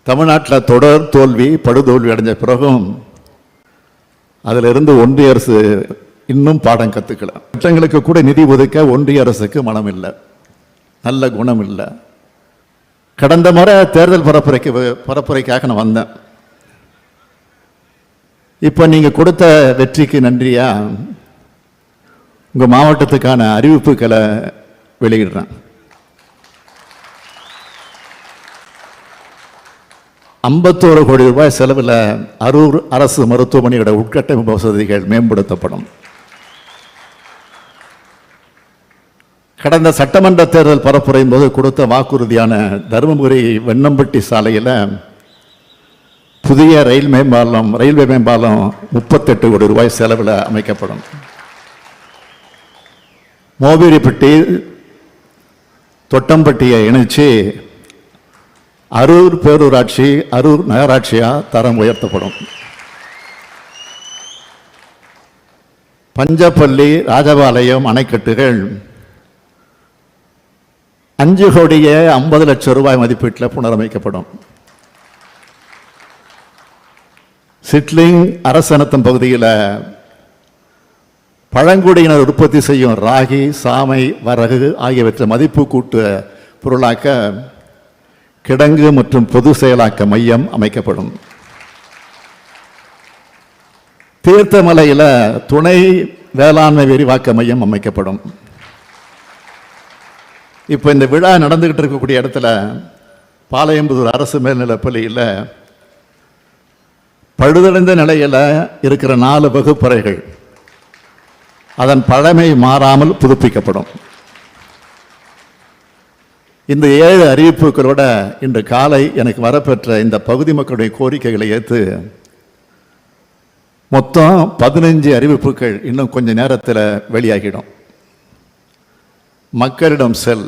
தமிழ்நாட்டில் தொடர் தோல்வி படுதோல்வி அடைஞ்ச பிறகும் அதிலிருந்து ஒன்றிய அரசு இன்னும் பாடம் கற்றுக்கல. திட்டங்களுக்கு கூட நிதி ஒதுக்க ஒன்றிய அரசுக்கு மனம் இல்லை, நல்ல குணம் இல்லை. கடந்த முறை தேர்தல் பரப்புரைக்காக நான் வந்தேன். இப்போ நீங்கள் கொடுத்த வெற்றிக்கு நன்றியா உங்கள் மாவட்டத்துக்கான அறிவிப்புகளை வெளியிடுறேன். 51 கோடி ரூபாய் செலவில் அரூர் அரசு மருத்துவமனையோட உட்கட்டமைப்பு வசதிகள் மேம்படுத்தப்படும். கடந்த சட்டமன்ற தேர்தல் பரப்புரையின் போது கொடுத்த வாக்குறுதியான தருமபுரி வெண்ணம்பட்டி சாலையில் புதிய ரயில்வே மேம்பாலம் 38 கோடி ரூபாய் செலவில் அமைக்கப்படும். மோபிரிப்பட்டி தொட்டம்பட்டியை இணைச்சு அரூர் பேரூராட்சி அரூர் நகராட்சியா தரம் உயர்த்தப்படும். பஞ்சப்பள்ளி ராஜபாளையம் அணைக்கட்டுகள் 5 கோடியே 50 லட்சம் ரூபாய் மதிப்பீட்டில் புனரமைக்கப்படும். சிட்லிங் அரசனத்தம் பகுதியில் பழங்குடியினர் உற்பத்தி செய்யும் ராகி, சாமை, வரகு ஆகியவற்றை மதிப்பு கூட்டு பொருளாக்க கிடங்கு மற்றும் பொது செயலாக்க மையம் அமைக்கப்படும். தீர்த்தமலையில் துணை வேளாண்மை விரிவாக்க மையம் அமைக்கப்படும். இப்போ இந்த விழா நடந்துகிட்டு இருக்கக்கூடிய இடத்துல பாளையம்புதூர் அரசு மேல்நிலைப்பள்ளியில் பழுதடைந்த நிலையில் இருக்கிற 4 வகுப்பறைகள் அதன் பழமை மாறாமல் புதுப்பிக்கப்படும். இந்த 7 அறிவிப்புகளோட இன்று காலை எனக்கு வரப்பெற்ற இந்த பகுதி மக்களுடைய கோரிக்கைகளை ஏற்று மொத்தம் 15 அறிவிப்புகள் இன்னும் கொஞ்ச நேரத்தில் வெளியாகிடும். மக்களிடம் செல்,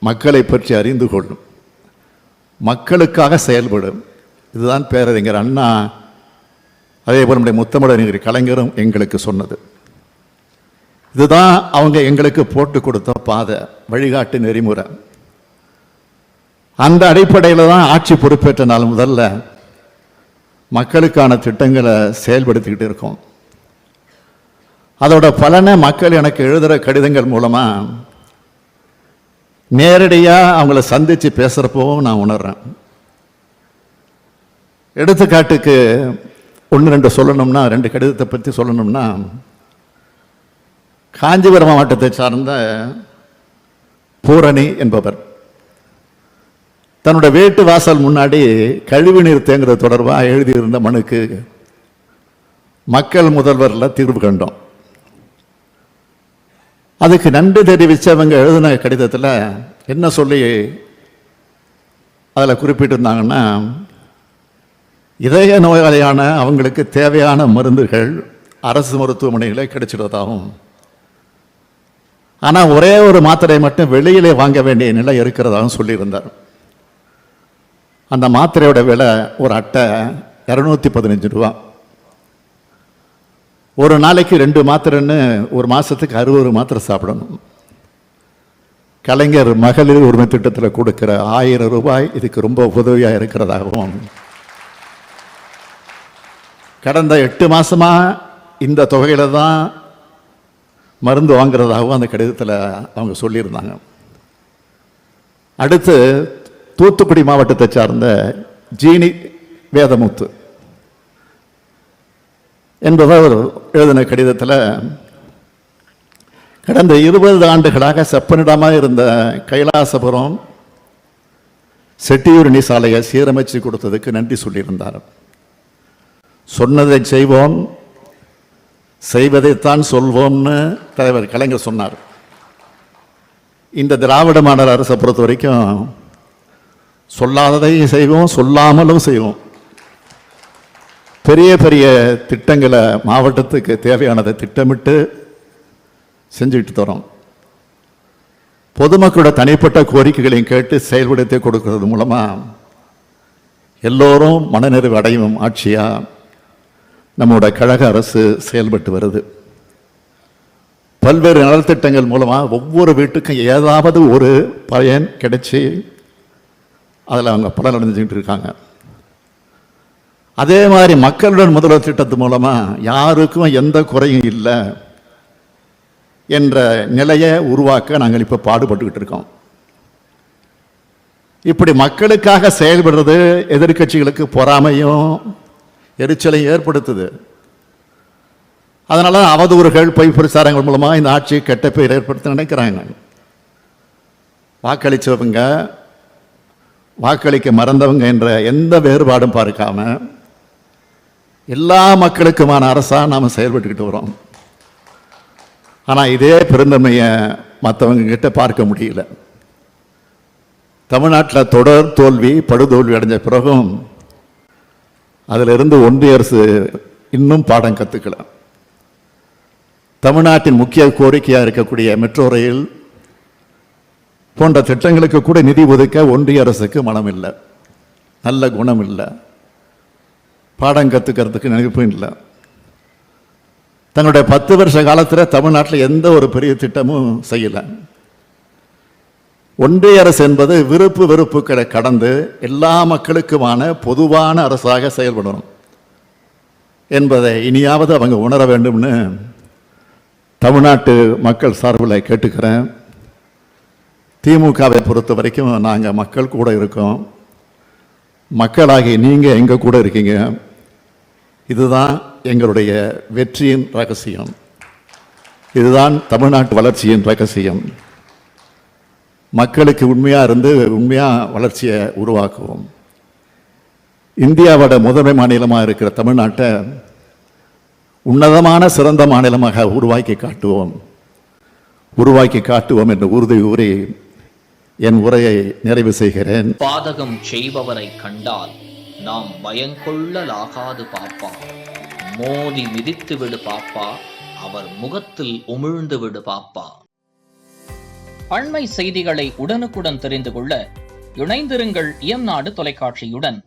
மக்களை பற்றி அறிந்து கொள்ளும், மக்களுக்காக செயல்படும். இதுதான் பேரறிஞர் அண்ணா, அதே போல் நம்முடைய முத்தமிழறிஞர் கலைஞரும் எங்களுக்கு சொன்னது. இதுதான் அவங்க எங்களுக்கு போட்டு கொடுத்த பாதை, வழிகாட்டு நெறிமுறை. அந்த அடிப்படையில் தான் ஆட்சி பொறுப்பேற்ற நாள் முதல்ல மக்களுக்கான திட்டங்களை செயல்படுத்திக்கிட்டு இருக்கோம். அதோட பலனை மக்கள் எனக்கு எழுதுகிற கடிதங்கள் மூலமாக நேரடியாக அவங்கள சந்தித்து பேசுகிறப்பவும் நான் உணர்றேன். எடுத்துக்காட்டுக்கு 1-2 சொல்லணும்னா, 2 கடிதத்தை பற்றி சொல்லணும்னா, காஞ்சிபுரம் மாவட்டத்தை சார்ந்த பூரணி என்பவர் தன்னோட வீட்டு வாசல் முன்னாடி கழிவுநீர் தேங்குறது தொடர்பாக எழுதியிருந்த மனுக்கு மக்கள் முதல்வரில் தீர்வு கண்டோம். அதுக்கு நன்றி தெரிவித்தவங்க எழுதின கடிதத்தில் என்ன சொல்லி அதில் குறிப்பிட்டிருந்தாங்கன்னா, இதய நோயாளியான அவங்களுக்கு தேவையான மருந்துகள் அரசு மருத்துவமனைகளே கிடைச்சிடுறதாகவும், ஆனால் ஒரே ஒரு மாத்திரை மட்டும் வெளியிலே வாங்க வேண்டிய நிலை இருக்கிறதாகவும் சொல்லியிருந்தார். அந்த மாத்திரையோட விலை ஒரு அட்டை 215 ரூபா. ஒரு நாளைக்கு 2 மாத்திரைன்னு ஒரு மாதத்துக்கு 60 மாத்திரை சாப்பிடணும். கலைஞர் மகளிர் உரிமை திட்டத்தில் கொடுக்கிற 1000 ரூபாய் இதுக்கு ரொம்ப உதவியாக இருக்கிறதாகவும், கடந்த 8 மாதமாக இந்த தொகையில் தான் மருந்து வாங்குறதாகவும் அந்த கடிதத்தில் அவங்க சொல்லியிருந்தாங்க. அடுத்து தூத்துக்குடி மாவட்டத்தை சார்ந்த ஜீனி வேதமுத்து என்பவர் எழுதின கடிதத்தில், கடந்த 20 ஆண்டுகளாக செப்பனிடமாக இருந்த கைலாசபுரம் செட்டியூரணி சாலையை சீரமைச்சு கொடுத்ததுக்கு நன்றி சொல்லியிருந்தார். சொன்னதை செய்வோம், செய்வதைத்தான் சொல்வோம்னு தலைவர் கலைஞர் சொன்னார். இந்த திராவிட மாடல் அரசை பொறுத்த வரைக்கும் சொல்லாததையும் செய்வோம், சொல்லாமலும் செய்வோம். பெரிய பெரிய திட்டங்களை மாவட்டத்துக்கு தேவையானதை திட்டமிட்டு செஞ்சுக்கிட்டு தரோம். பொதுமக்களோட தனிப்பட்ட கோரிக்கைகளையும் கேட்டு செயல்படுத்தி கொடுக்கறது மூலமாக எல்லோரும் மனநிறைவு அடையும் ஆட்சியாக நம்மளோட கழக அரசு செயல்பட்டு வருது. பல்வேறு நலத்திட்டங்கள் மூலமாக ஒவ்வொரு வீட்டுக்கும் ஏதாவது ஒரு பயன் கிடைச்சி அதில் அவங்க பலன் அடைஞ்சிக்கிட்டு இருக்காங்க. அதே மாதிரி மக்களுடன் முதல்வர் திட்டத்து மூலமாக யாருக்கும் எந்த குறையும் இல்லை என்ற நிலையை உருவாக்க நாங்கள் இப்போ பாடுபட்டுக்கிட்டு இருக்கோம். இப்படி மக்களுக்காக செயல்படுறது எதிர்க்கட்சிகளுக்கு பொறாமையும் எரிச்சலையும் ஏற்படுத்துது. அதனால அவதூறுகள் பொய் பிரச்சாரங்கள் மூலமாக இந்த ஆட்சி கெட்ட பேர் ஏற்படுத்த நினைக்கிறாங்க. வாக்களித்தவங்க வாக்களிக்க மறந்தவங்க என்ற எந்த வேறுபாடும் பார்க்காம எல்லா மக்களுக்குமான அரசாக நாம் செயல்பட்டுக்கிட்டு வரோம். ஆனால் இதே பெருந்தன்மையை மற்றவங்க கிட்ட பார்க்க முடியல. தமிழ்நாட்டில் தொடர் தோல்வி படுதோல்வி அடைஞ்ச பிறகும் அதிலிருந்து ஒன்றிய அரசு இன்னும் பாடம் கற்றுக்கல. தமிழ்நாட்டின் முக்கிய கோரிக்கையாக இருக்கக்கூடிய மெட்ரோ ரயில் போன்ற திட்டங்களுக்கு கூட நிதி ஒதுக்க ஒன்றிய அரசுக்கு மனம் இல்லை, நல்ல குணம் இல்லை, பாடம் கற்றுக்கிறதுக்கு நினைப்பும் இல்லை. தன்னுடைய 10 வருஷ காலத்தில் தமிழ்நாட்டில் எந்த ஒரு பெரிய திட்டமும் செய்யலை. ஒன்றிய அரசு என்பது விருப்பு வெறுப்புகளை கடந்து எல்லா மக்களுக்குமான பொதுவான அரசாக செயல்படணும் என்பதை இனியாவது அவங்க உணர வேண்டும்னு தமிழ்நாட்டு மக்கள் சார்பில் கேட்டுக்கிறேன். திமுகவை பொறுத்த வரைக்கும் நாங்கள் மக்கள் கூட இருக்கோம். மக்களாகி நீங்கள் எங்கள் கூட இருக்கீங்க. இதுதான் எங்களுடைய வெற்றியின் ரகசியம். இதுதான் தமிழ்நாட்டு வளர்ச்சியின் ரகசியம். மக்களுக்கு உண்மையாக இருந்து உண்மையாக வளர்ச்சியை உருவாக்குவோம். இந்தியாவோட முதன்மை மாநிலமாக இருக்கிற தமிழ்நாட்டை உன்னதமான சிறந்த மாநிலமாக உருவாக்கி காட்டுவோம் என்ற உறுதி கூறி என் உரையை நிறைவு செய்கிறேன். பாதகம் செய்பவரை கண்டால் நாம் பயங்கொள்ளலாகாது பாப்பா, மோதி மிதித்து விடு பாப்பா, அவர் முகத்தில் உமிழ்ந்து விடு பாப்பா. அண்மை செய்திகளை உடனுக்குடன் தெரிந்து கொள்ள இணைந்திருங்கள் இயம்நாடு தொலைக்காட்சியுடன்.